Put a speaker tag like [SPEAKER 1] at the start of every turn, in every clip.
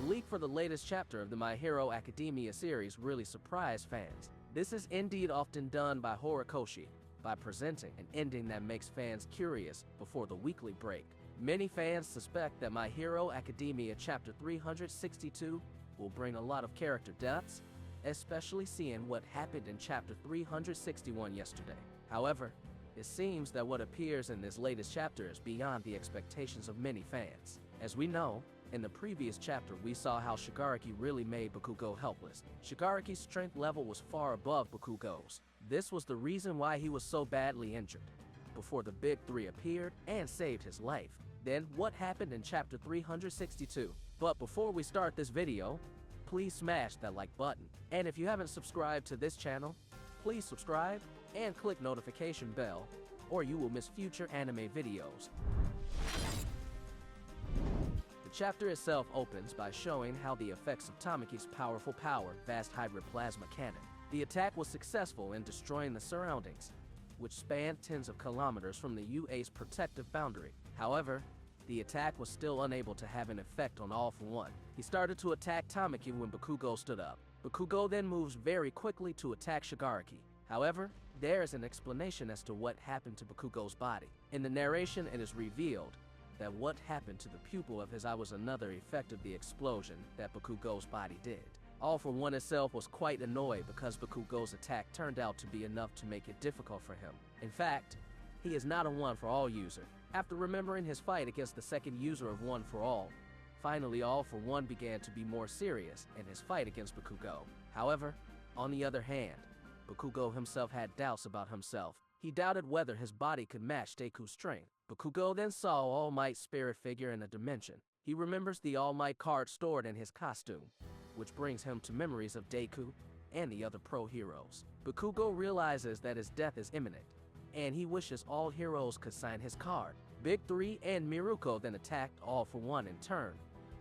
[SPEAKER 1] leak for the latest chapter of the My Hero Academia series really surprised fans. This is indeed often done by Horikoshi, by presenting an ending that makes fans curious before the weekly break. Many fans suspect that My Hero Academia Chapter 362 will bring a lot of character deaths, especially seeing what happened in Chapter 361 yesterday. However, it seems that what appears in this latest chapter is beyond the expectations of many fans. As we know, in the previous chapter we saw how Shigaraki really made Bakugo helpless. Shigaraki's strength level was far above Bakugo's. This was the reason why he was so badly injured, before the Big Three appeared and saved his life. Then what happened in Chapter 362? But before we start this video, please smash that like button. And if you haven't subscribed to this channel, please subscribe and click notification bell, or you will miss future anime videos. The chapter itself opens by showing how the effects of Tamaki's powerful power, Vast Hybrid Plasma Cannon. The attack was successful in destroying the surroundings, which spanned tens of kilometers from the UA's protective boundary. However, the attack was still unable to have an effect on All For One. He started to attack Tamaki when Bakugo stood up. Bakugo then moves very quickly to attack Shigaraki. However, there is an explanation as to what happened to Bakugo's body. In the narration, it is revealed that what happened to the pupil of his eye was another effect of the explosion that Bakugo's body did. All For One itself was quite annoyed because Bakugo's attack turned out to be enough to make it difficult for him. In fact, he is not a One For All user. After remembering his fight against the second user of One For All, finally All For One began to be more serious in his fight against Bakugo. However, on the other hand, Bakugo himself had doubts about himself. He doubted whether his body could match Deku's strength. Bakugo then saw All Might spirit figure in a dimension. He remembers the All Might card stored in his costume, which brings him to memories of Deku and the other pro heroes. Bakugo realizes that his death is imminent, and he wishes all heroes could sign his card. Big Three and Miruko then attacked All For One in turn,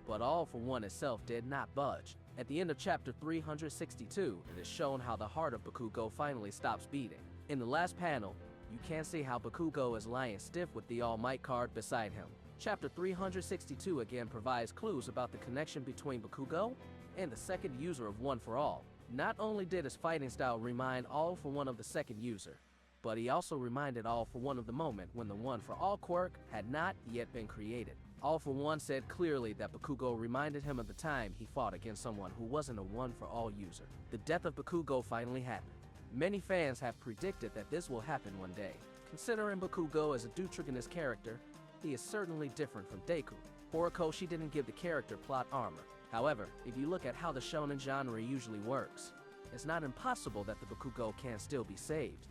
[SPEAKER 1] but All For One itself did not budge. At the end of Chapter 362, it is shown how the heart of Bakugo finally stops beating. In the last panel, you can see how Bakugo is lying stiff with the All Might card beside him. Chapter 362 again provides clues about the connection between Bakugo and the second user of One For All. Not only did his fighting style remind All For One of the second user, but he also reminded All For One of the moment when the One For All quirk had not yet been created. All For One said clearly that Bakugo reminded him of the time he fought against someone who wasn't a One For All user. The death of Bakugo finally happened. Many fans have predicted that this will happen one day. Considering Bakugo as a Deuteragonist character, he is certainly different from Deku. Horikoshi didn't give the character plot armor. However, if you look at how the shonen genre usually works, it's not impossible that the Bakugo can still be saved.